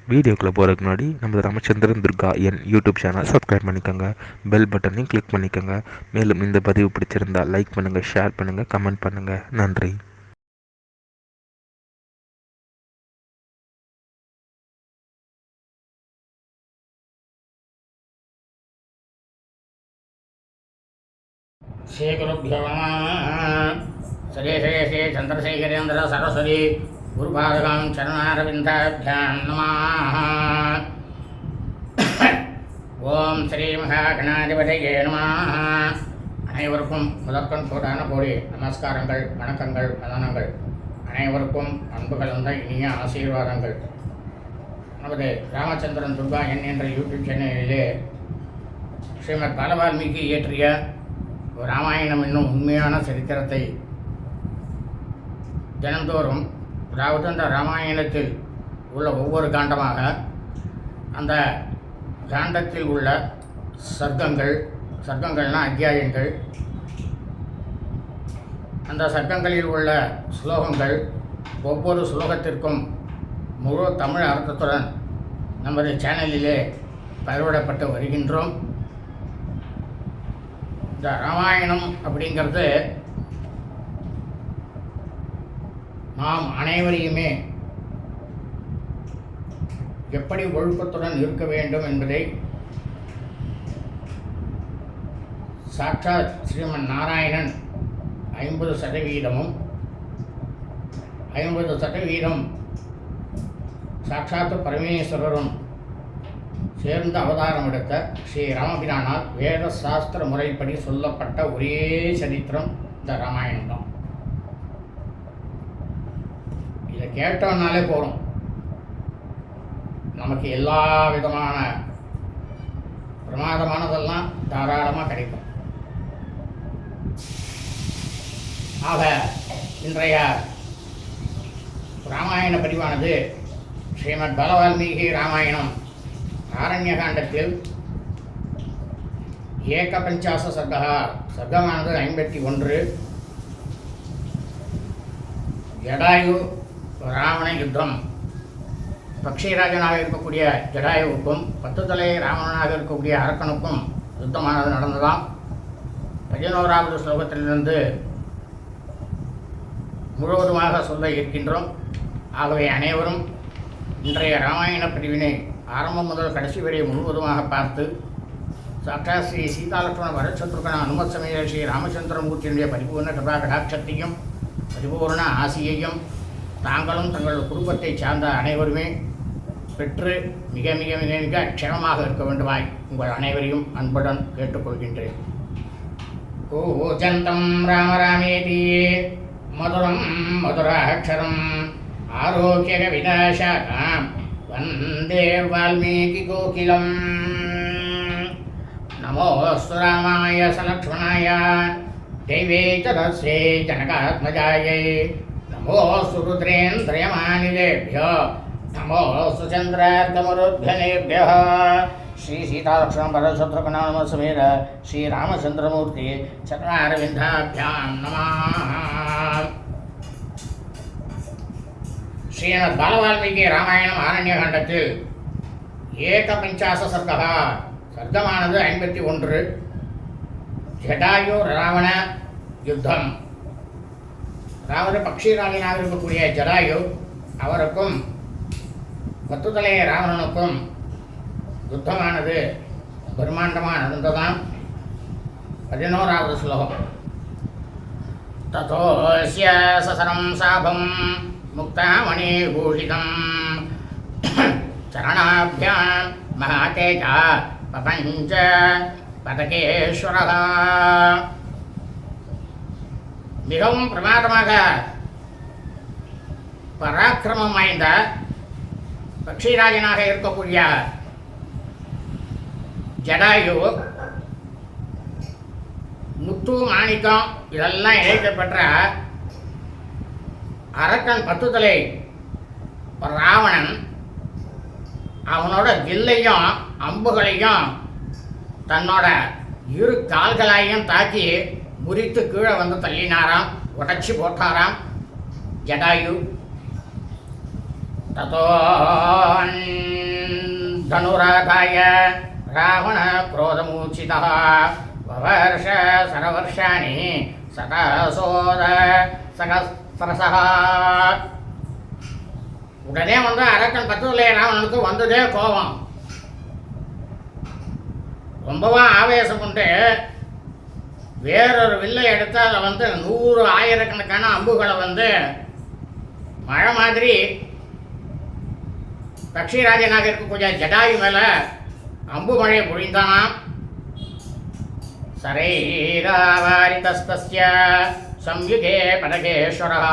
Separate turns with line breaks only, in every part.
வீடியோக்குள்ளே போகிறதுக்கு முன்னாடி நம்ம ராமச்சந்திரன் துர்கா என் யூடியூப் சேனல் சப்ஸ்கிரைப் பண்ணிக்கோங்க, பெல் பட்டனையும் கிளிக் பண்ணிக்கோங்க. மேலும் இந்த பதிவு பிடிச்சிருந்தால் லைக் பண்ணுங்கள், ஷேர் பண்ணுங்கள், கமெண்ட் பண்ணுங்கள். நன்றி.
श्री गुरुभ्यो नमः। श्री श्री श्री चंद्रशेखरेन्द्र सरस्वती गुरुपादकां चरणारविन्दाभ्यां नमः। ஓம் ஸ்ரீ மகாகணாதிபதியே நமः. அனைவருக்கும் முதற்கண் கோடான கோடி நமஸ்காரங்கள், வணக்கங்கள், வந்தனங்கள். அனைவருக்கும் அன்பு கலந்த இனிய ஆசீர்வாதங்கள். நமது ராமச்சந்திரன் துர்கா என் என்ற யூடியூப் சேனலிலே ஸ்ரீமத் பாலவால்மீகி இயற்றிய ராமாயணம் என்னும் உண்மையான சரித்திரத்தை தினந்தோறும், அதாவது அந்த ராமாயணத்தில் உள்ள ஒவ்வொரு காண்டமாக அந்த காண்டத்தில் உள்ள சர்க்கங்கள்னால் அத்தியாயங்கள், அந்த சர்க்கங்களில் உள்ள ஸ்லோகங்கள், ஒவ்வொரு ஸ்லோகத்திற்கும் முழு தமிழ் அர்த்தத்துடன் நமது சேனலிலே பதிவிடப்பட்டு வருகின்றோம். இந்த ராமாயணம் அப்படிங்கிறது நாம் அனைவரையுமே எப்படி ஒழுக்கத்துடன் இருக்க வேண்டும் என்பதை சாட்சாத் ஸ்ரீமன் நாராயணன் 50% 50% சாட்சாத்து பரமேஸ்வரரும் சேர்ந்து அவதாரம் எடுத்த ஸ்ரீ ராமபிரானால் வேத சாஸ்திர முறைப்படி சொல்லப்பட்ட ஒரே சரித்திரம் இந்த ராமாயணம் தான். இதை கேட்டோம்னாலே போகிறோம், நமக்கு எல்லா விதமான பிரமாதமானதெல்லாம் தாராளமாக கிடைக்கும். ஆக இன்றைய ராமாயண பதிவானது ஸ்ரீமத் பாலவால்மீகி ராமாயணம் ஆரண்யகாண்டத்தில் ஏகபஞ்சாச சர்க்கமானது 51. ஜடாயு ராவண யுத்தம். பக்ஷிராஜனாக இருக்கக்கூடிய ஜடாயுவுக்கும் 10 தலை ராவணனாக இருக்கக்கூடிய அரக்கனுக்கும் யுத்தமானது நடந்ததாம். 11வது ஸ்லோகத்திலிருந்து முழுவதுமாக சொல்ல இருக்கின்றோம். ஆகவே அனைவரும் இன்றைய ராமாயண பிரிவினை ஆரம்பம் முதல் கடைசி வரை முழுவதுமாக பார்த்து சாட்சாத் ஸ்ரீ சீதாலட்சுமண வரசத்ருகன அனுமத் சமய ஸ்ரீ ராமச்சந்திரமூர்த்தியினுடைய பரிபூர்ண கிருபா கடாட்சத்தையும் பரிபூர்ண ஆசியையும் தாங்களும் தங்கள் குடும்பத்தை சார்ந்த அனைவருமே பெற்று மிக மிக மிக மிக க்ஷேமமாக இருக்க வேண்டுமாய் உங்கள் அனைவரையும் அன்புடன் கேட்டுக்கொள்கின்றேன். கூஜந்தம் ராம ராமேதி மதுரம் மதுராட்சரம் ஆரோக்கிய விநாசாகாம் வந்தே வால்மீகி கோகிலம். நமோஸ்து ராமாய சலக்ஷ்மணாய தெய்வே சதஸ்ரீ ஜனகாத்மஜாயை. நமோஸ்து ருத்ரேந்திரயமானிலேभ्यो நமோஸ்து சந்திரார்க்கமருத்கணேभ्यः. ஸ்ரீ சீதாலக்ஷ்மண பரசத்ருகண சமேத ஸ்ரீ ராமச்சந்திரமூர்த்தி சரணாரவிந்தாभ्यां நமः. ஸ்ரீமத் பாலவால்மீகி ராமாயணம் ஆரண்யகாண்டத்தில் ஏகபஞ்சாச சர்க்கமானது 51. ஜடாயு ராவண யுத்தம். அதாவது பக்ஷிராஜனாக இருக்கக்கூடிய ஜடாயு அவருக்கும் 10 தலை ராவணனுக்கும் யுத்தமானது பிரம்மாண்டமாக நடந்ததாம். 11வது ஸ்லோகம். ததோஸ்ய சசரம் சாபம் முக்தாமணிபூஷிதம் சரணாभ्यां மகாதேஜா பபஞ்ச பதகேஸ்வரः. மிகவும் பிரமாதமாக பராக்கிரமம் வாய்ந்த பக்ஷிராஜனாக இருக்கக்கூடிய ஜடாயு முத்து மாணிக்கம் இதெல்லாம் இழைக்கப்பட்ட அரக்கன் 10 தலை ராவணன் அவனோட வில்லையும் அம்புகளையும் தன்னோட இரு கால்களையும் தாக்கி முறித்து கீழே வந்து தள்ளினாராம், உடைச்சி போட்டாராம் ஜடாயு. ततो धनुराधाय रावण क्रोधमूर्छितः ववर्ष सरवर्षाणि सतासोद सहस्रशः. உடனே வந்து அரக்கன் பக்கத்துல ராவணனுக்கு வந்ததே கோபம். ரொம்பவும் ஆவேசம் கொண்டு வேறொரு வில்லை எடுத்து அதில் வந்து 100 ஆயிரக்கணக்கான அம்புகளை வந்து மழை மாதிரி பக்ஷிராஜனாக இருக்கக்கூடிய ஜடாயு மேலே அம்பு மழையை பொழிந்தானாம். சரைராவாரிதஸ்தஸ்ய சம்யுகே படகேஸ்வரः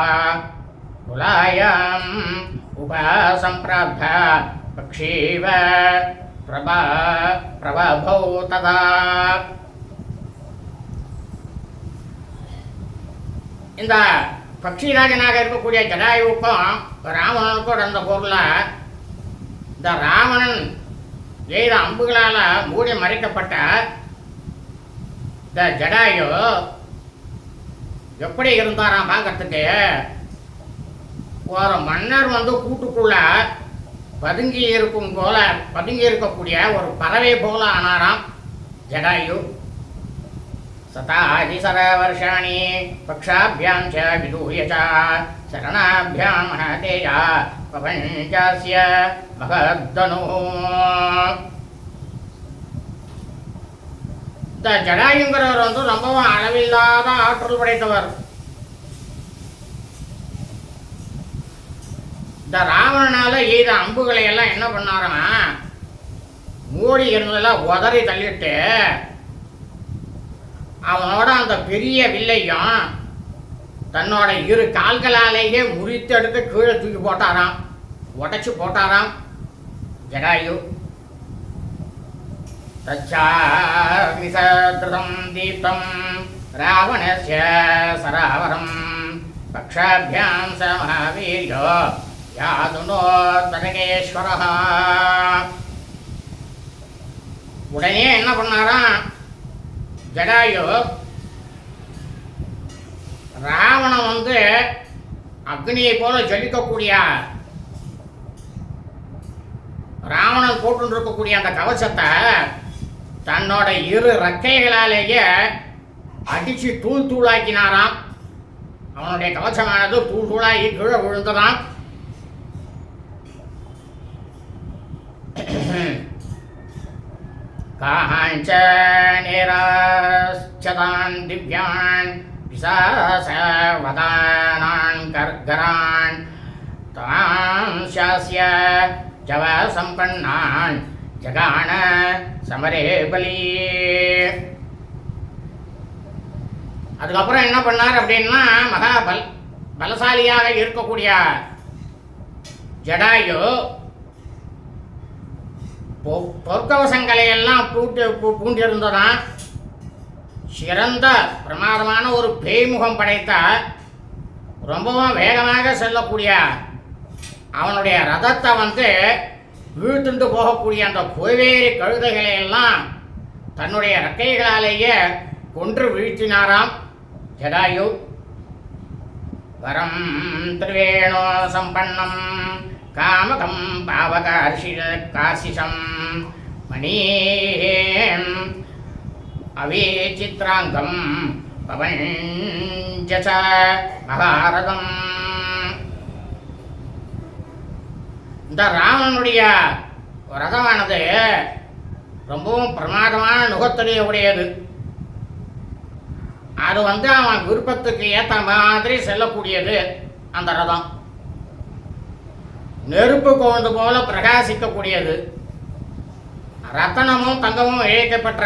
குலாயாம் உபசம்பிராப்த பக்ஷீவ பிரபபௌ ததா. இந்த பக்ஷிராஜனாக இருக்கக்கூடிய ஜடாயுவுக்கும் ராவணனுக்கும் நடந்த பொருளை இந்த ராவணன் எய்த அம்புகளால் மூடி மறைக்கப்பட்ட இந்த ஜடாயு எப்படி இருந்தாராம் பார்க்கறதுக்கு. ஒரு மன்னர் வந்து கூட்டுக்குள்ள பதுங்கி இருக்கக்கூடிய ஒரு பறவை போல ஆனாராம் ஜடாயு. சதாதிசரவர்ஷாணி பக்ஷாபியாம் ச விதூய ச சரணாபியாம் மகதேஜா பவஞ்சாஸ்ய மகத்தனு. இந்த ஜடாயுங்கிறவர் வந்து ரொம்பவும் அளவில்லாத ஆற்றல் படைத்தவர். இந்த ராவணனால எய்த அம்புகளை எல்லாம் என்ன பண்ணாரா, மூடி இருந்ததெல்லாம் உதறி தள்ளிட்டு அவனோட அந்த பெரிய வில்லையும் தன்னோட 2 கால்களாலேயே முறித்து எடுத்து கீழே தூக்கி போட்டாராம், உடைச்சு போட்டாராம் ஜடாயு. தச்சாக்னிசத்ருதம் தீப்தம் ராவணஸ்ய சராவரம் பக்ஷாபியாம் ச மகாவீர்யோ யாதுனோ தடகேஸ்வரः. உடனே என்ன பண்ணாராம் ஜடாயு, ராவணன் வந்து அக்னியை போல ஜலிக்கக்கூடிய ராவணன் போட்டு இருக்கக்கூடிய அந்த கவசத்தை தன்னோட 2 ரெக்கைகளாலேயே அடிச்சு தூள் தூளாக்கினாராம். அவனுடைய கவசமானது தூள் தூளாகி கீழே விழுந்ததாம். காஞ்சனேராஸ்சதான் திவ்யான் பிசாசவதானான் கர்கரான் தாம் சாஸ்ய ஜவ சம்பன்னான் ஜகான சமரே பலி. அதுக்கப்புறம் என்ன பண்ணார் அப்படின்னா, பலசாலியாக இருக்கக்கூடிய ஜடாயு பொற்கவசங்களை எல்லாம் பூண்டிருந்ததான் சிறந்த பிரமாதமான ஒரு பேய்முகம் படைத்த ரொம்பவும் வேகமாக செல்லக்கூடிய அவனுடைய ரதத்தை வந்து வீழ்த்துண்டு போகக்கூடிய அந்த கோவேரி கழுதைகளை எல்லாம் தன்னுடைய ரெக்கைகளாலேயே கொன்று வீழ்த்தினாராம் ஜடாயு. வரம் திரிவேணோ சம்பன்னம் காமகம் பாவகார்ஷிஷம் மணீம் அவேச்சித்ராங்கம் பவஞ்சச மகாரதம். இந்த ராவணனுடைய ரதமானது ரொம்பவும் பிரமாதமான நுகத்தொலியை உடையது. அது வந்து அவன் விருப்பத்துக்கு ஏற்ற மாதிரி செல்லக்கூடியது. அந்த ரதம் நெருப்பு கோந்து போல பிரகாசிக்கக்கூடியது. ரத்தனமும் தங்கமும் இழைக்கப்பட்ட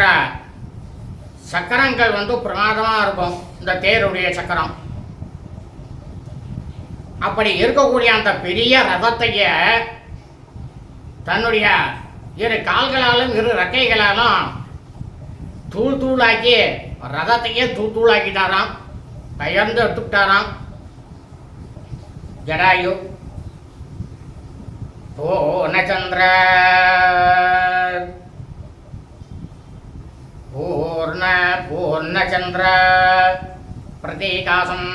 சக்கரங்கள் வந்து பிரமாதமாக இருக்கும் இந்த தேருடைய சக்கரம். அப்படி இருக்கக்கூடிய அந்த பெரிய ரதத்தையே தன்னுடைய 2 கால்களாலும் 2 ரெக்கைகளாலும் தூள் தூளாக்கி ரதத்தையே தூள் தூளாக்கிட்டாராம், பெயர்ந்து எடுத்துக்கிட்டாராம் ஜடாயு. பூர்ணச்சந்திர பூர்ணச்சந்திர பிரதீகாசம்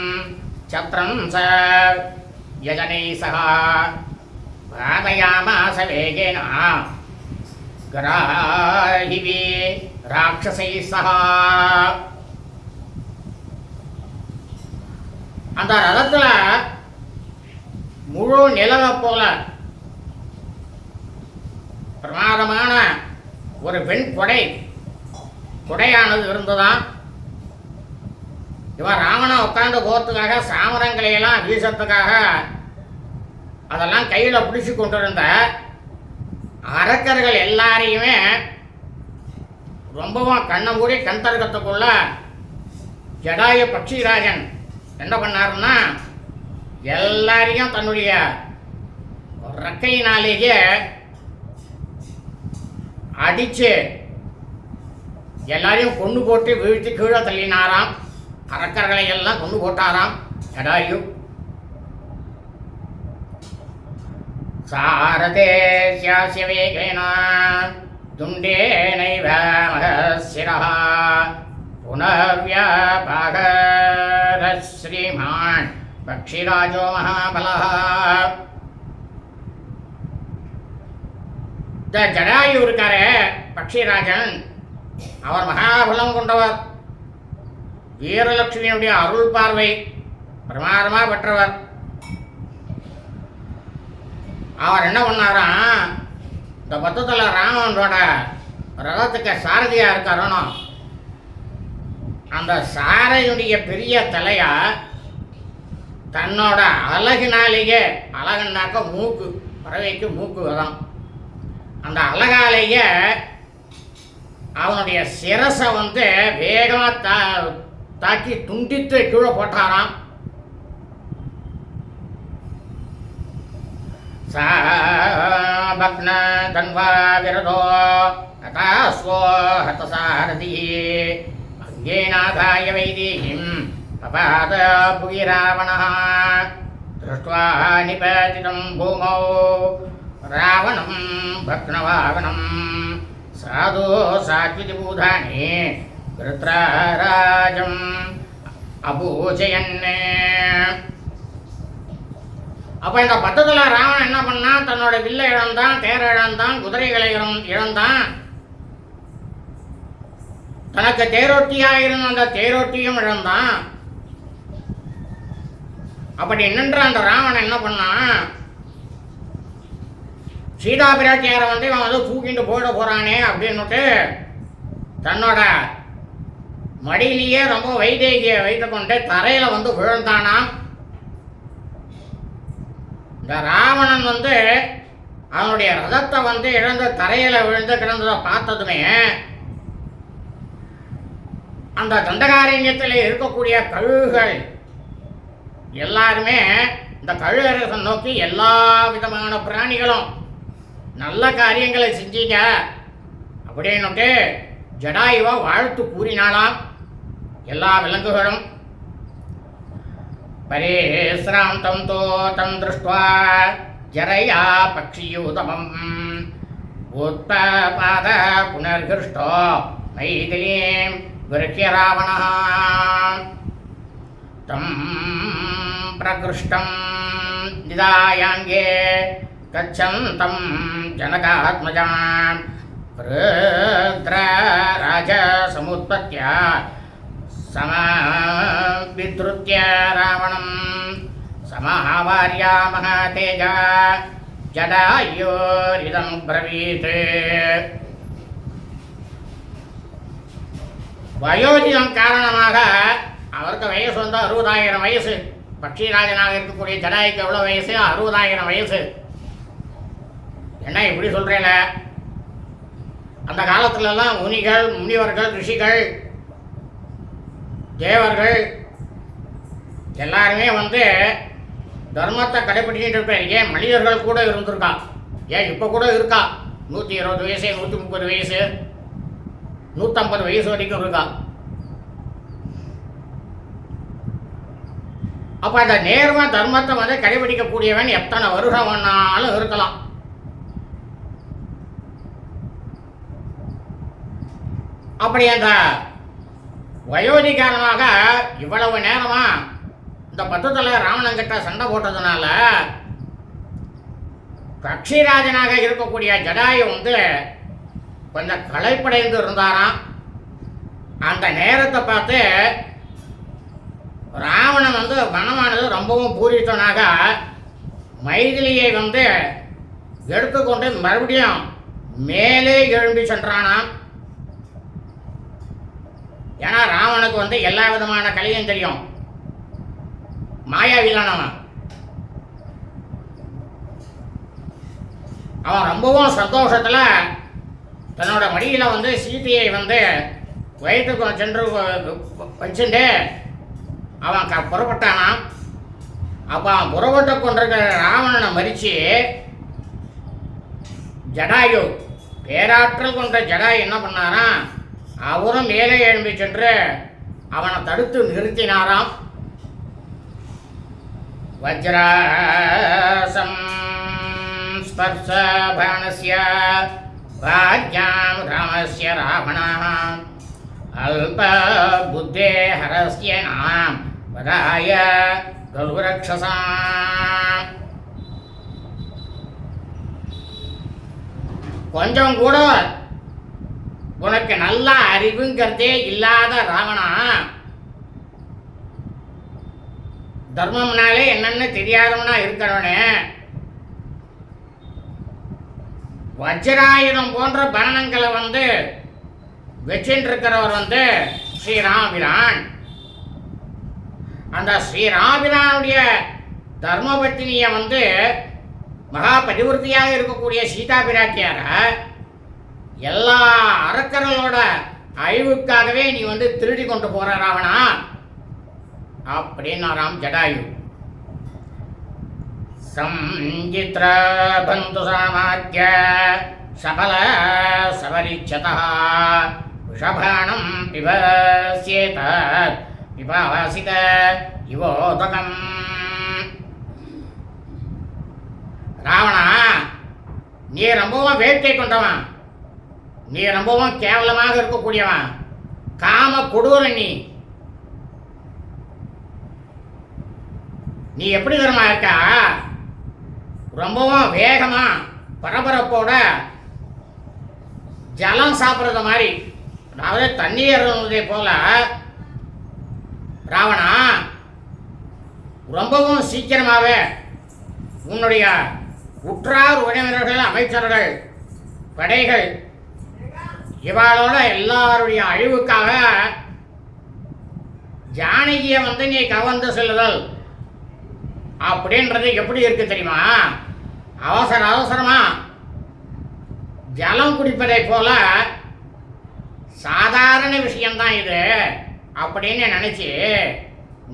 சத்ரம் ச யஜனை சக ஆதயாமாச வேகேன கிராஹிவே ராட்சசை சஹா. அந்த ரதத்துல முழு நிலவை போல பிரமாதமான ஒரு பெண் கொடையானது இருந்ததான். இவன் ராவணா உட்காந்து போகிறதுக்காக சாமரங்களை எல்லாம் வீசத்துக்காக அதெல்லாம் கையில் பிடிச்சி கொண்டிருந்த அரக்கர்கள் எல்லாரையுமே ரொம்பவும் கண்ணை மூடி கண் தர்க்கத்துக்குள்ள ஜடாயு பக்ஷிராஜன் என்ன பண்ணாருன்னா எல்லாரையும் தன்னுடைய ரெக்கையினாலேயே அடிச்சு எல்லாரையும் கொண்டு போட்டு வீழ்த்தி கீழே தள்ளினாராம். அரக்கர்களை எல்லாம் கொண்டு போட்டாராம் ஜடாயு. சாரதே ஸ்யாஸ்ய வேகேன துண்டேனைவ மகசிரஹ புனர்வ்யபாகர ஸ்ரீமான் பக்ஷிராஜோ மகாபலஹ. இந்த ஜடாயு இருக்காரே பக்ஷிராஜன், அவர் மகாபலம் கொண்டவர். வீரலட்சுமியுடைய அருள் பார்வை பிரமாதமாக பெற்றவர். அவர் என்ன பண்ணாராம், இந்த பத்தத்தில் ராமனோட ரதத்துக்கு சாரதியாக இருக்காரோ அந்த சாரையுடைய பெரிய தலையா தன்னோட அழகினாலேயே, அழகுனாக்க மூக்கு, பறவைக்கு மூக்கு வரும், அந்த அழகாலேயே அவனுடைய சிரசை வேகமாக தாக்கி துண்டித்து கீழே போட்டாராம். சாபக்ன தன்வா விரதோ அகாஸ்வோ ஹதசாரதி அங்கேநாதாய வைதேகிம் பபாத புகி ராவணः திருஷ்ட்வா நிபதிதம் பூமௌ ராவணம் பக்னவாகனம் சாது சாத்விதி பூதானி விருத்ராராஜம் அபூஜயன்னே. அப்போ இந்த பத்தத்தில் ராவணன் என்ன பண்ணான், தன்னோட வில்லை இழந்தான், தேர இழந்தான், குதிரைகளை இழந்தான், தனக்கு தேரோட்டியாக இருந்த அந்த தேரோட்டியும் இழந்தான். அப்படி நின்ற அந்த ராவணன் என்ன பண்ணான், சீதா பிராட்டியாரை இவன் தூக்கிட்டு போயிட போறானே அப்படின்னுட்டு தன்னோட மடியிலேயே ரொம்ப வைதேகியை வைத்து கொண்டு தரையில விழுந்தானாம். இந்த ராவணன் அவனுடைய ரதத்தை இழந்து தரையில விழுந்து கிடந்ததை பார்த்ததுமே அந்த தண்டகாரண்யத்தில் இருக்கக்கூடிய கழுகுகள் எல்லாருமே இந்த கழுகரசன் நோக்கி எல்லா விதமான பிராணிகளும் நல்ல காரியங்களை செஞ்சீங்க அப்படின்னுட்டு ஜடாயுவா வாழ்த்து கூறினாலாம். எல்லா விலங்குகளும் பரேஸ்ராந்தம் தோதம் திருஷ்ட்வா ஜரயா பக்ஷியூதமம் உத்பாத புனர்கிருஷ்டோ மைதிலீம் விருக்கிய ராவணः தம் பிரகிருஷ்டம் நிதாயாங்கே கச்சந்தம் ஜனகாத்மஜாம் ருத்ரராஜ சமுத்பத்ய சமவித்ருத்ய ராவணம் சமாவார்யா மகாதேஜ ஜடாயோரிதம் பிரவீத். வயோதிகம் காரணமாக அவருக்கு வயசு 60,000 வயசு. பக்ஷிராஜனாக இருக்கக்கூடிய ஜடாய்க்கு எவ்வளோ வயசு? 60,000 வயசு. என்ன இப்படி சொல்கிறேல, அந்த காலத்துலலாம் முனிகள், முனிவர்கள், ரிஷிகள், தேவர்கள் எல்லாருமே தர்மத்தை கடைபிடிக்கிட்டு இருப்பார். ஏன் மனிதர்கள் கூட இருந்திருக்கா, ஏன் இப்போ கூட இருக்கா. 120 வயசு, 130 வயசு, 150 வயசு வரைக்கும் இருக்கா. அப்போ அந்த நேர்ம தர்மத்தை கடைபிடிக்கக்கூடியவன் எத்தனை வருஷம் வேணாலும் இருக்கலாம். அப்படி அந்த வயோதிகாரமாக இவ்வளவு நேரமா இந்த பத்தத்தில் ராவணன் கிட்ட சண்டை போட்டதுனால கட்சிராஜனாக இருக்கக்கூடிய ஜடாயு வந்து கொஞ்சம் களைப்படைந்து இருந்தாராம். அந்த நேரத்தை பார்த்து ராவணன் வந்து மனமானது ரொம்பவும் பூரித்தனாக மைதிலியை வந்து எடுத்துக்கொண்டு மறுபடியும் மேலே எழும்பி சென்றானாம். ஏன்னா ராவனுக்கு வந்து எல்லா விதமான கலையும் தெரியும், மாயாவிலானவன். அவன் ரொம்பவும் சந்தோஷத்தில் தன்னோட மடியில் வந்து சீதையை வந்து வயிற்றுக்கு சென்று வச்சுட்டு அவன் புறப்பட்டானான். அப்போ அவன் புறப்பட்டு கொண்டிருக்கிற ராவணனை மறித்து ஜடாயு, பேராற்றல் கொண்ட ஜடாயு என்ன பண்ணாராம், அவரும் மேலே எழும்பி சென்று அவனை தடுத்து நிறுத்தினாராம். வஜ்ராசம் ஸ்பர்ஷ பாணஸ்ய வாஜ்யாம் ராமஸ்ய ராவணः அல்ப புத்தே ஹரஸ்ய நாம் வதாய கல்வரக்ஷசாம். கொஞ்சம் கூட உனக்கு நல்ல அறிவுங்கிறதே இல்லாத ராவணா, தர்மம்னாலே என்னன்னு தெரியாதவனா இருக்கிறவனே, வஜ்ராயுதம் போன்ற பானங்களை வந்து வச்சுட்டு இருக்கிறவர் வந்து ஸ்ரீராமிரான். அந்த ஸ்ரீராமிரானுடைய தர்மபத்தினியை வந்து மகா பதிவிருத்தியாக இருக்கக்கூடிய சீதா பிராட்டியார எல்லா அரக்கர்களோட அழிவுக்காகவே நீ வந்து திருடி கொண்டு போற ராவணா அப்படின்னாராம் ஜடாயு. சஞ்சித்ர பந்து சாமாத்ய சபல சபரிச்சதா விஷபாணம் பிபஸ்யேத பிபாசித இவோதகம். ராவணா, நீ ரொம்பவும் வேட்கை கொண்டவன், நீ ரொம்பவும் கேவலமாக இருக்கக்கூடியவன், காம கொடூரன். நீ எப்படி தரமா இருக்கா, ரொம்பவும் வேகமா பரபரப்போட ஜலம் சாப்பிட்றது மாதிரி, அதாவது தண்ணீர் இருந்ததே போல ராவணா ரொம்பவும் சீக்கிரமாகவே உன்னுடைய உற்றார் உறவினர்கள், அமைச்சர்கள், படைகள் இவாளோட எல்லாருடைய அழிவுக்காக ஜானகியை வந்து நீ கவர்ந்து செல்லுதல் அப்படின்றது எப்படி இருக்கு தெரியுமா? அவசர அவசரமா ஜலம் குடிப்பதை போல சாதாரண விஷயம்தான் இது அப்படின்னு நினைச்சு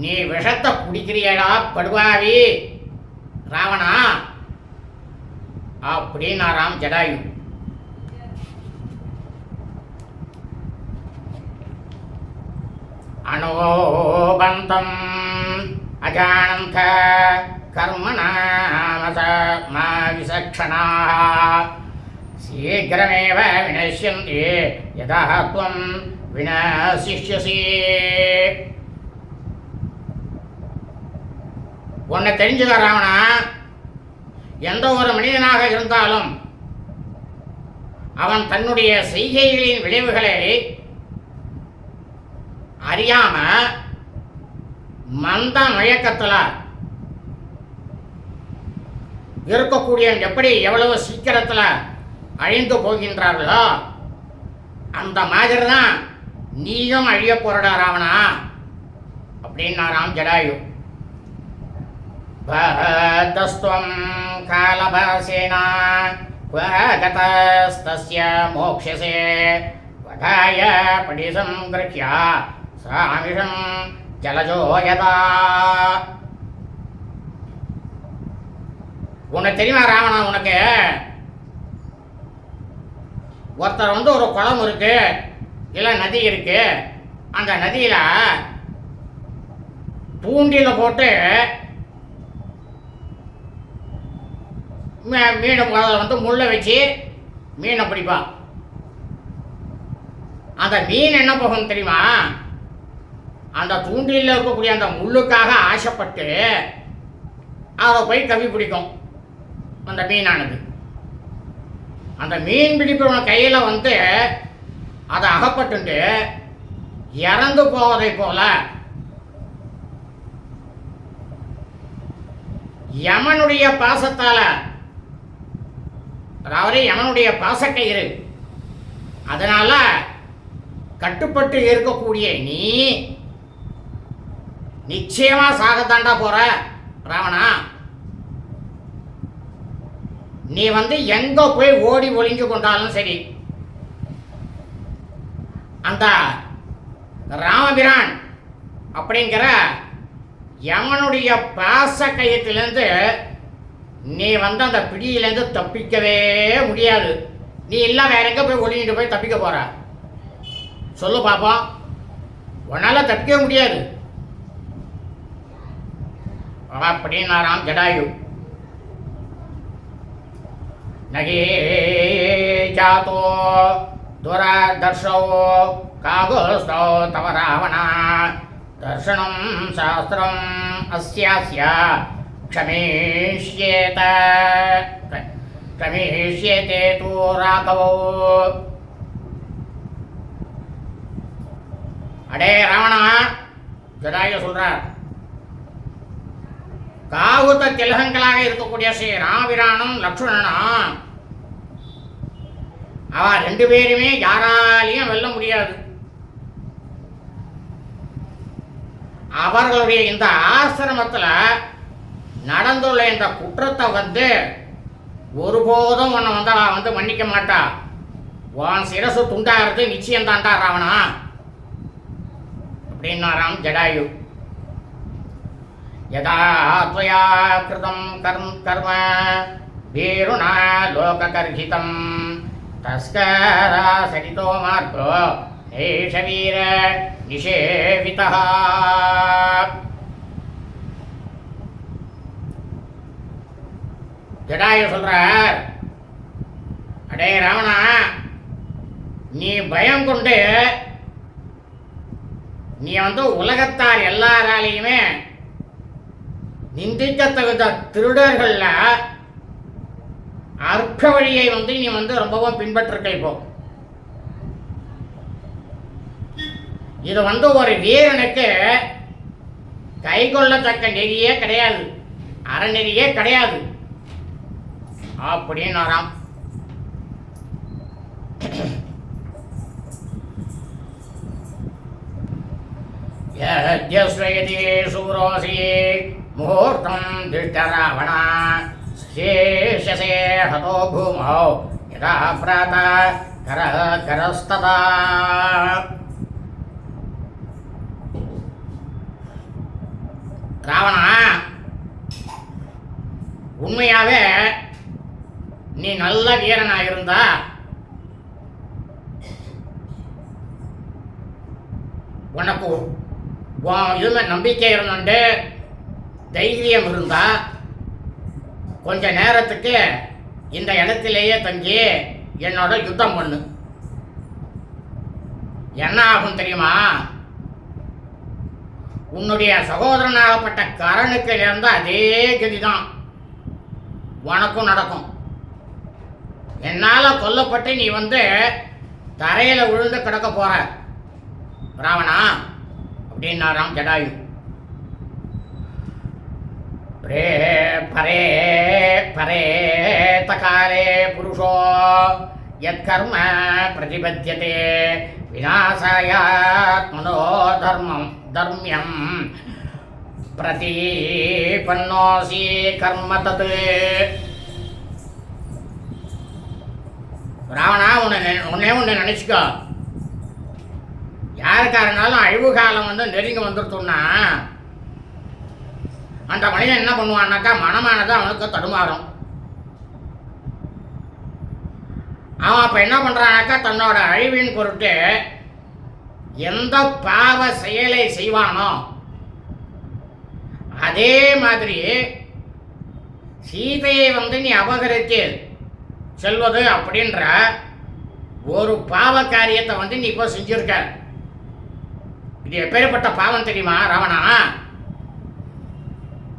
நீ விஷத்தை குடிக்கிறியடா படுவாவி ராவணா அப்படின்னாராம் ஜடாயு. அனுபந்தம் அஜானந்த கர்மணாமச மா விசக்ஷணாः சீக்கிரமேவ வினஷ்யந்தி யதா த்வம் வினசிஷ்யசி. உன்னை தெரிஞ்சுக்க ராவணா, எந்த ஒரு மனிதனாக இருந்தாலும் அவன் தன்னுடைய செய்கைகளின் விளைவுகளை அறியாம மந்த மயக்கத்தில் இருக்கக்கூடிய எப்படி எவ்வளவு சீக்கிரத்தில் அழிந்து போகின்றார்களோ அந்த மாதிரி தான் நீயும் அழிய போறடா ராவணா அப்படின்னாராம் ஜடாயு. பதஸ்துவம் காலபாசேனா கதஸ்தஸ்ய மோக்ஷசே வதாய படிசம் கிருஹ்ய சாமிஷம் ஜலஜோ யதா. உனக்கு தெரியுமா ராவணா, உனக்கு ஒருத்தர் வந்து ஒரு குளம் இருக்கு இல்லை நதி இருக்கு, அந்த நதியில் தூண்டில போட்டு மீனை வந்து முள்ளை வச்சு மீனை பிடிப்பான். அந்த மீன் என்ன போகும் தெரியுமா, அந்த தூண்டிலில் இருக்கக்கூடிய அந்த முள்ளுக்காக ஆசைப்பட்டு அதை போய் கவி பிடிக்கும். அந்த மீனானது. அந்த மீன் பிடிப்பவன் கையில் வந்து அதை அகப்பட்டு இறந்து போவதை போல யமனுடைய பாசத்தால, அதாவது யமனுடைய பாசக்கயிறு, அதனால கட்டுப்பட்டு இருக்கக்கூடிய நீ நிச்சயமா சாகத்தாண்டா போற ராவணா. நீ வந்து எங்க போய் ஓடி ஒளிஞ்சு கொண்டாலும் சரி, அந்த ராமபிரான் அப்படிங்கிற யமனுடைய பாச கயத்திலேருந்து நீ வந்து அந்த பிடியிலேருந்து தப்பிக்கவே முடியாது. நீ இல்லை வேற எங்க போய் ஒளிஞ்சிட்டு போய் தப்பிக்க போற? சொல்லு பாப்போம். உன்னால தப்பிக்க முடியாது அப்படின்னாராம் ஜடாயு. நகே ஜாதோ துரதர்ஷோ காகுஸ்தோ தவ ராவண தர்ஷனம் சாஸ்திரம் அஸ்யாஸ்ய க்ஷமேஷ்யேத க்ஷமேஷ்யேதே தூ ராகவோ. அடே ராவணா, ஜடாயு சொல்றார், காகுத்த திலகங்களாக இருக்கக்கூடிய ஸ்ரீ ராமபிரானும் லக்ஷ்மணனும் அவ ரெண்டு பேருமே யாராலையும் வெல்ல முடியாது. அவர்களுடைய இந்த ஆசிரமத்தில் நடந்துள்ள இந்த குற்றத்தை வந்து ஒருபோதும் உன்னை வந்து அவ வந்து மன்னிக்க மாட்டா. உன் சிரசு துண்டாகிறது நிச்சயம் தாண்டா ராவணா அப்படின்னாராம் ஜடாயு. யதா த்வயா கிருதம் கர்ம வீருணா லோககர்ஹிதம் தஸ்கரா சரிதோ மார்கோ ஏஷ வீர நிஷேவிதः. ஜடாயு சொல்றார், அடே ராவணா, நீ பயம் கொண்டு நீ வந்து உலகத்தார் எல்லாராலையுமே நிந்திக்க தகுந்த திருடர்கள்ல அற்ப வழியை வந்து நீ வந்து ரொம்பவும் பின்பற்றிருக்க. இப்போ இது வந்து ஒரு வீரனுக்கு கை கொள்ளத்தக்க நெறியே கிடையாது, அறநெறியே கிடையாது அப்படின்னாராம். யத்யஸ்வயதி சூரோசி முகூர்த்தம் திஷ்ட ராவண சேஷசே ஹதோ பூமௌ யதா பிராத கரஸ்ததா. ராவணா, உண்மையாவே நீ நல்ல வீரனா இருந்தா உனக்கு இதுமே நம்பிக்கை இருந்துட்டு தைரியம் இருந்தா கொஞ்ச நேரத்துக்கு இந்த இடத்திலேயே தங்கி என்னோட யுத்தம் பண்ணு. என்ன ஆகும் தெரியுமா? உன்னுடைய சகோதரனாகப்பட்ட கரனுக்கு நேர்ந்த அதே கதிதான் உனக்கும் நடக்கும். என்னால கொல்லப்பட்டு நீ வந்து தரையில விழுந்து கிடக்க போற ராவணா அப்படின்னாராம் ஜடாயு. பரே பரே தகாலே புருஷோ யத்கர்ம பிரதிபத்யதே விநாசாயாத்மனோ தர்மியம் பிரதிபன்னோசி கர்ம தத். ராவணா, உன்னே ஒன்று நினச்சிக்கோ. யாருக்காரனாலும் அழிவு காலம் வந்து நெருங்கி வந்துருத்தோம்னா அந்த மனிதன் என்ன பண்ணுவான்னாக்கா மனமானது அவனுக்கு தடுமாறும். அவன் அப்போ என்ன பண்ணுறானாக்கா தன்னோட அழிவின் பொருட்டு எந்த பாவ செயலை செய்வானோ அதே மாதிரி சீதையை வந்து நீ அபகரித்து செல்வது அப்படின்ற ஒரு பாவ காரியத்தை வந்து நீ இப்போ செஞ்சிருக்க. இது எப்பேற்பட்ட பாவம் தெரியுமா ராவணா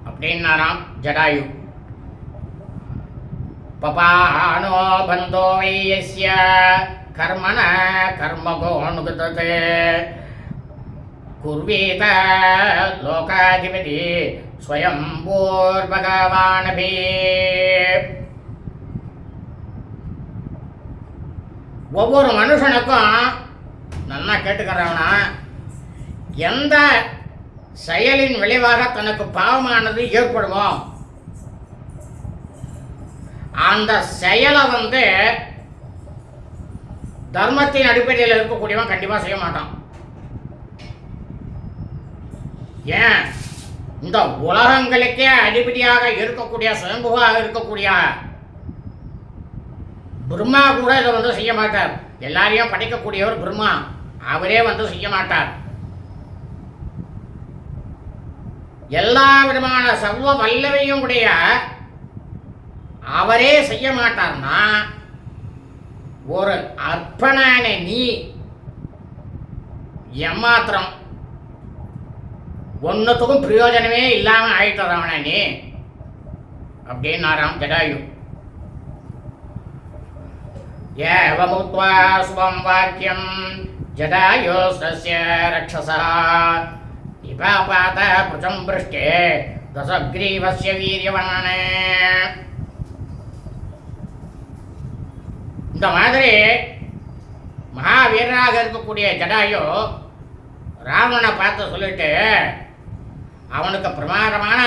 அப்படின்னாராம் ஜடாயு. பபானோ பந்தோ வையஸ்ய கர்மண கர்மகோணுகததே குர்வீத லோகாதிபதி ஸ்வயம்பூர் பகவானபி. ஒவ்வொரு மனுஷனுக்கும் நல்லா கேட்டுக்கிறவனா எந்த செயலின் விளைவாக தனக்கு பாவமானது ஏற்படுமோ அந்த செயலை தர்மத்தின் அடிப்படையில் இருக்கக்கூடியவன் கண்டிப்பாக செய்ய மாட்டான். ஏன், இந்த உலகங்களுக்கே அதிபதியாக இருக்கக்கூடிய சுயம்புவாக இருக்கக்கூடிய பிரம்மா கூட இதை செய்ய மாட்டார். எல்லாரையும் படைக்கக்கூடியவர் பிரம்மா, அவரே செய்ய மாட்டார். எல்லா விதமான சர்வ வல்லமையும் உடைய அவரே செய்ய மாட்டார்னா ஒரு அர்ப்பணான நீ எம்மாத்திரம் ஒன்னுத்துக்கும் பிரயோஜனமே இல்லாம ஆயிட்டவன நீ அப்படின்னாராம் ஜடாயு. ஏவமுத்வா சுபம் வாக்கியம் ஜடாயோஸ்தஸ்ய ரக்ஷசா நிபாபாத புஜம் பிருஷ்டே தசக்ரீவஸ்ய வீரியவனே. இந்த மாதிரி மகாவீரராக இருக்கக்கூடிய ஜடாயு ராவணனை பார்த்து சொல்லிட்டு அவனுக்கு பிரமாதமான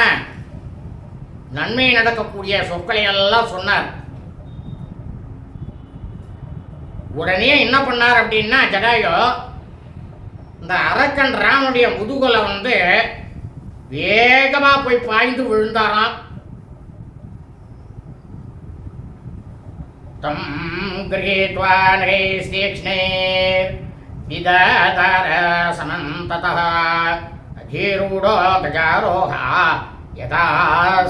நன்மை நடக்கக்கூடிய சொற்களை எல்லாம் சொன்னார். உடனே என்ன பண்ணார் அப்படின்னா ஜடாயு இந்த அரக்கன் ராமனுடைய முதுகுல வேகமா போய் பாய்ந்து விழுந்தாராம். தம் கிரகீத்வா நகைஸ்தீக்ஷ்ணைர் விததார சமந்ததः அஜீரூடோ கஜாரோஹா யதா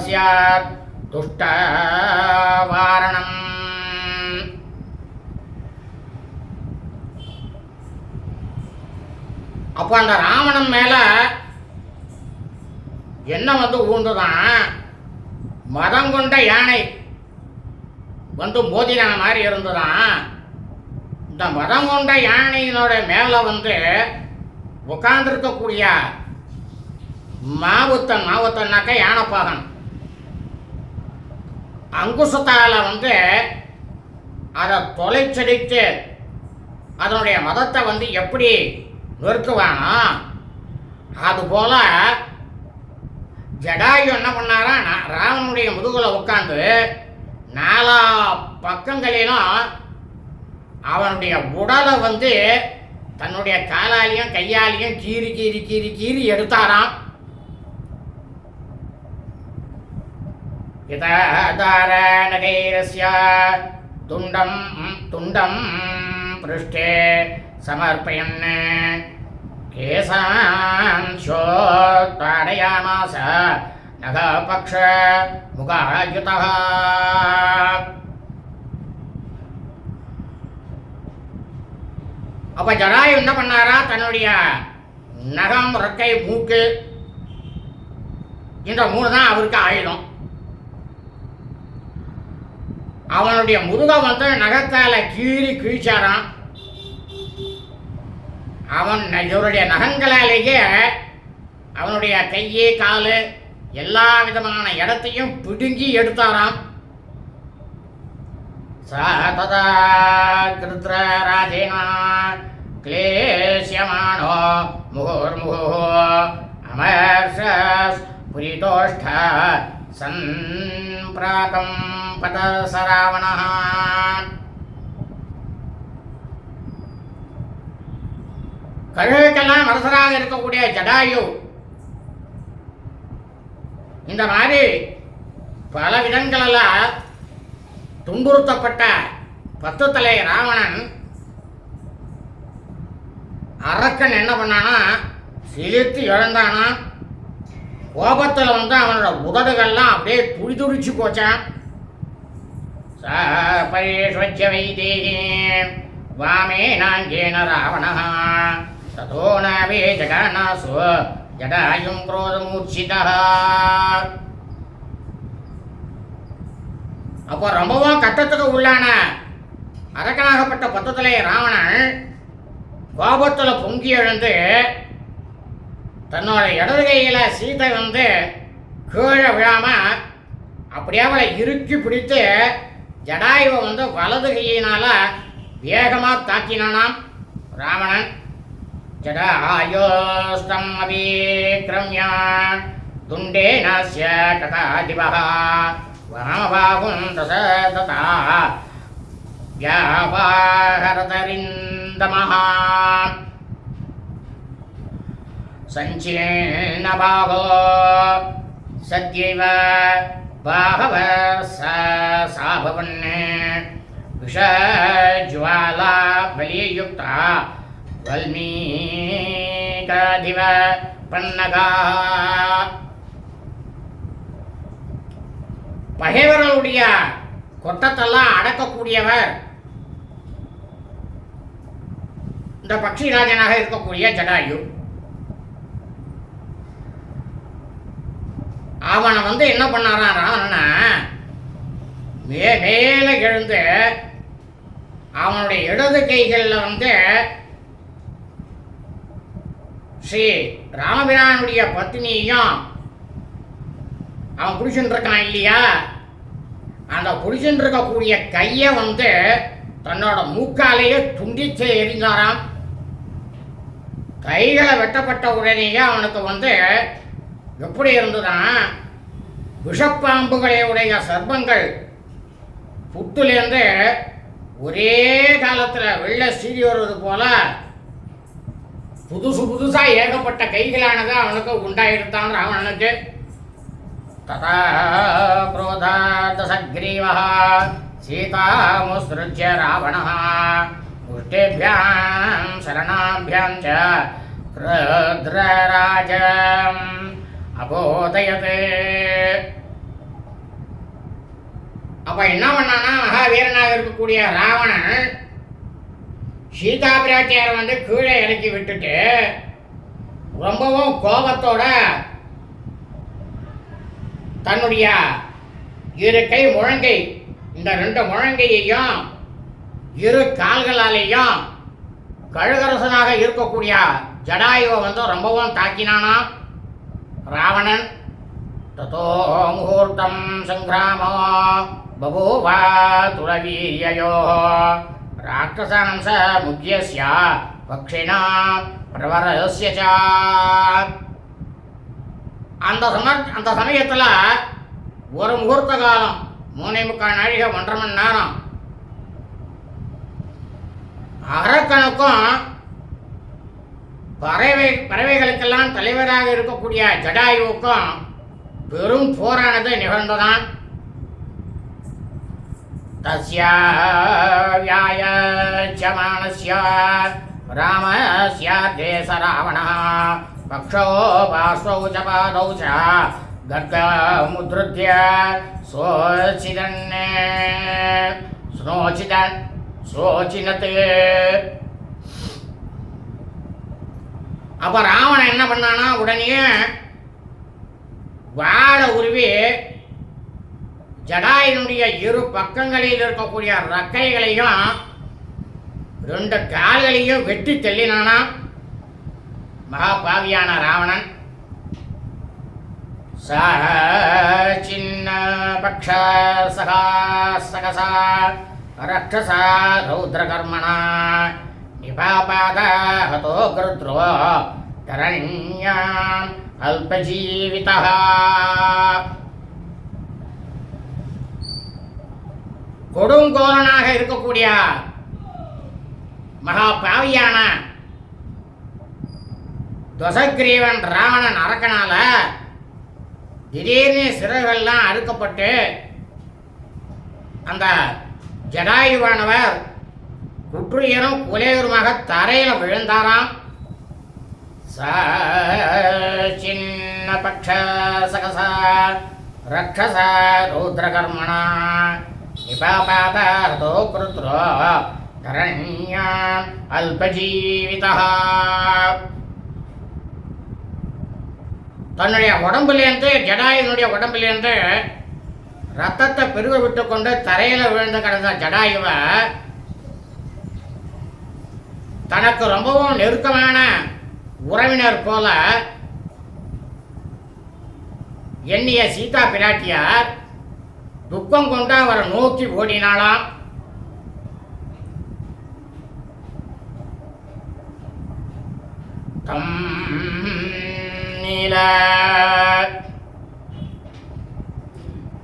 ஸ்யாத் துஷ்டவாரணம். அப்போ அந்த ராவணன் மேல என்ன ஊந்துதான் மதம் கொண்ட யானை மோதின மாதிரி இருந்துதான். இந்த மதம் கொண்ட யானையினோட மேல உட்கார்ந்துருக்கக்கூடிய மாவுத்தன்னாக்க யானைப்பாகன் அங்குசத்தால அதை தொலைச்சடித்து அதனுடைய மதத்தை எப்படி நொறுக்குவானோ அதுபோல ஜடாயு என்ன பண்ணாரா ராவனுடைய முதுகுல உட்கார்ந்து நாலா பக்கங்களிலும் அவனுடைய உடலை தன்னுடைய காலாலையும் கையாலையும் கீறி கீறி கீறி கீறி எடுத்தாராம். இததார நகைரஸ்ய துண்டம் துண்டம் பிருஷ்டே சமர்ப்பயன் கேசான்ஷோத்தாடயாமாஸ நகபக்ஷ முகாயுதः. அப்ப ஜடாயு என்ன பண்ணாரா தன்னுடைய நகம், ரெக்கை, மூக்கு இந்த மூணு தான் அவருக்கு ஆயுதம். அவனுடைய முதுக நகத்தால கீறி கிழிச்சாரான். இவருடைய நகங்களாலேயே அவனுடைய கையே காலு எல்லா விதமான இடத்தையும் பிடுங்கி எடுத்தாராம். சதா கிருத்ரராஜேனா கிளேஷ்யமானோ முகுர்முகு அமர்ஷஸ் புரிதோஷ்ட சம்பிராகம் பதசராவணः. கழுகுக்கெல்லாம் அரசராக இருக்கக்கூடிய ஜடாயு இந்த மாதிரி பல விதங்களில் துன்புறுத்தப்பட்ட 10 தலை ராவணன் அரக்கன் என்ன பண்ணானா சிலிர்த்து இழந்தானா. கோபத்தில் அவனோட உதடுகள்லாம் அப்படியே துடிச்சு போச்சான். பரிஷ்வச்ச வைதேகி வாமேனாங்கேன ராவணः ததோ நவே ஜகானாசு ஜடாயும் குரோதமூர்ச்சிதः. அப்போ ரொம்பவும் கட்டத்துக்கு உள்ளான அரக்கனாகப்பட்ட பத்தத்திலே ராவணன் கோபத்தில் பொங்கி எழுந்து தன்னோட இடது கையில் சீதை கீழே விழாம அப்படியே அவளை இறுக்கி பிடித்து ஜடாயுவை வலது கையினால வேகமாக தாக்கினானாம் ராவணன். ஜடாயோஸ்தம் அபிக்ரம்ய துண்டேனஸ்ய கதாதிபः வாமபாஹும் தசததா व्यापाहरतरिन्दमः सञ्चीर्णबाहो सद्यैव बाहवः भवन् विषज्वाला बलियुक्ता वल्मीकादिव पन्नगाः. பகைவர்களுடைய கொட்டத்தெல்லாம் அடக்கக்கூடியவர் இந்த பக்ஷிராஜனாக இருக்கக்கூடிய ஜடாயு. அவனை என்ன பண்ணாரான் ராவணனா, மேலே எழுந்து அவனுடைய இடது கைகளில் ஸ்ரீ ராமபிரானுடைய பத்னியையும் அவன் பிடிச்சுட்டு இருக்கான் இல்லையா, அந்த பிடிச்சுட்டு இருக்கக்கூடிய கையை தன்னோட மூக்காலேயே துண்டிச்சு எரிஞ்சாராம். கைகளை வெட்டப்பட்ட உடனேயே அவனுக்கு எப்படி இருந்துதான் விஷப்பாம்புகளுடைய சர்ப்பங்கள் புத்துலேருந்து ஒரே காலத்தில் வெள்ள சீறி வருவது போல புதுசாக ஏகப்பட்ட கைகளானது அவனுக்கு உண்டாயிருந்தான் ராவணனுக்கு. ததா क्रोधादसग्रीवः सीतामुत्सृज्य रावणः मुष्टिभ्यां शरणाभ्यां च रुद्रराजम् अबोधयत्. அப்ப என்ன பண்ணானா, மகாவீரனாக இருக்கக்கூடிய ராவணன் சீதா பிராட்டியாரை கீழே இறக்கி விட்டுட்டு ரொம்பவும் கோபத்தோட தன்னுடைய இரு கை முழங்கை, இந்த ரெண்டு முழங்கையையும் இரு கால்களாலேயும் கழுகரசனாக இருக்கக்கூடிய ஜடாயுவை ரொம்பவும் தாக்கினானா ராவணன். ததோ முகூர்த்தம் சங்கிராமோ பபூவ துரவீரியயோ ராட்சசாம்ச முக்கியஸ்ய பக்ஷிணா பிரவரஸ்ய ச. அந்த சமயத்தில் ஒரு முகூர்த்த காலம் 3.25 நாழிகை 1.5 மணி நேரம் அரக்கனுக்கும் பறவைகளுக்கெல்லாம் தலைவராக இருக்கக்கூடிய ஜடாயுவுக்கும் பெரும் போரானது நிகழ்ந்ததான். தஸ்ய வியாயச்சமானஸ்ய ராமஸ்ய தேச ராவணः பக்ஷோ பாஸ்வௌ ச பாதௌ ச கர்கமுத்ருத்ய சோச்சினத். அப்ப ராவணன் என்ன பண்ணானா, உடனே வாழ உருவி ஜடாயினுடைய இரு பக்கங்களில் இருக்கக்கூடிய ரக்கைகளையும் 2 கால்களையும் வெட்டி தள்ளினானா மகாபாவியான ராவணன். சின்ன பக்ஷ சகசா ரக்ஷசா ரௌத்ரகர்மணா நிபாபாத ஹதோ கிருத்ரோ தரண்யாம் அல்பஜீவிதா. கொடுங்கோலனாக இருக்கக்கூடிய மகாபாவியான துவசக்கிரீவன் ராவணன் அரக்கனால திடீர்னு சிறகுகள்லாம் அறுக்கப்பட்டு அந்த ஜடாயுவானவர் குற்றுயரும் குலையுருமாக தரையில் விழுந்தாராம். சின்ன பக்ஷ சகசா ரக்ஷச ரௌத்ரகர்மணா நிபாபாதோ கிருத்ரோ தரண்யாம் அல்பஜீவிதா. தன்னுடைய உடம்புலேருந்து ஜடாயுனுடைய உடம்புலேருந்து ரத்தத்தை பெருக விட்டு கொண்டு தரையில் விழுந்து கிடந்த ஜடாயுவ தனக்கு ரொம்பவும் நெருக்கமான உறவினர் போல எண்ணிய சீதா பிராட்டியார் துக்கம் கொண்டு அவரை நோக்கி ஓடினாளாம்.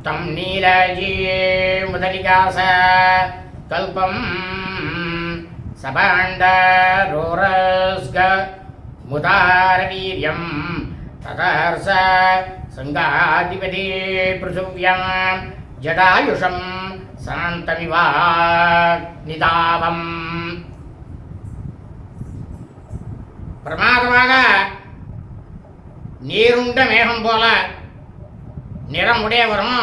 தம் நீலஜீ முதலிகாச கல்பம் சபாண்ட ரோரஸ்க முதாரவீரியம் ததர்ச சங்காதிபதி பிருசுவ்யம் ஜடாயுஷம் சாந்தமிவா நிதாவம். பிரமாதமாக நீருண்ட மேகம் போல நிறமுடையவரும்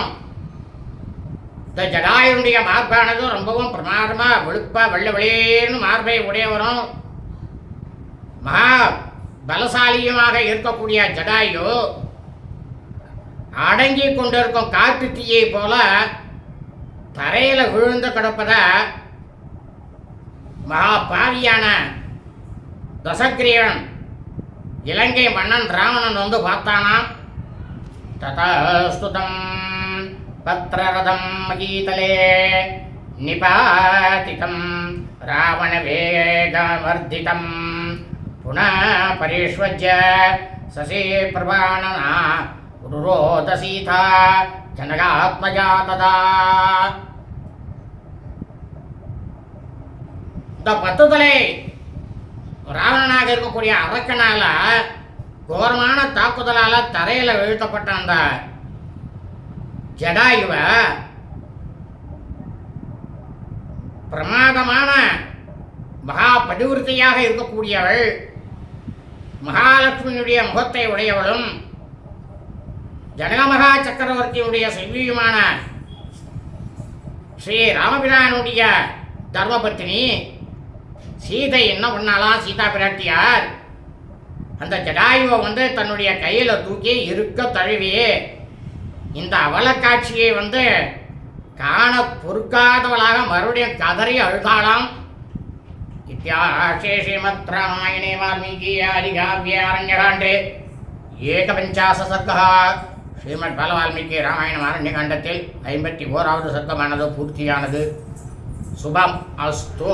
இந்த ஜடாயுடைய மார்பானது ரொம்பவும் பிரமாதமாக வெளுப்பா வெள்ளை வெளியேன்னு மார்பை உடையவரும் மகா பலசாலியுமாக இருக்கக்கூடிய ஜடாயு அடங்கி கொண்டிருக்கும் காட்டு தீயை போல தரையில் விழுந்து கிடப்பத மகா பாவியான தசக்கிரியன் இலங்கை மன்னன் ராவணன் வந்து பார்த்தானாம். ததஸ்துதம் பத்ரரதம் மகீதலே நிபாதிதம் ராவண வேகவர்திதம் புனः பரிஷ்வஜ்ய சசி பிரபாணனா உருரோத சீதா ஜனகாத்மஜா ததா. இந்த 10 தலை ராவணனாக இருக்கக்கூடிய அரக்கனால கோரமான தாக்குதலால தரையில வீழ்த்தப்பட்ட அந்த ஜடாயுவ பிரமாதமான மகா பதிவிருத்தியாக இருக்கக்கூடியவள், மகாலட்சுமியுடைய முகத்தை உடையவளும் ஜனகமகா சக்கரவர்த்தியுடைய செல்வியுமான ஸ்ரீ ராமபிரானுடைய தர்மபத்தினி சீதை என்ன பண்ணாலாம், சீதா பிராட்டியார் அந்த ஜடாயுவை வந்து தன்னுடைய கையில் தூக்கி இருக்க தழுவியே இந்த அவலக்காட்சியை வந்து காண பொறுக்காதவளாக மறுபடியும் கதறி அழுதாளாம். இத்தியாசே ஸ்ரீமத் ராமாயணே வால்மீகி ஆதிகாவ்யே அரண்யகாண்டே ஏகபஞ்சாச சர்க்கா. ஸ்ரீமத் பால வால்மீகி ராமாயணம் அரண்யகாண்டத்தில் 51வது சர்க்கமானது பூர்த்தியானது. சுபம் அஸ்து.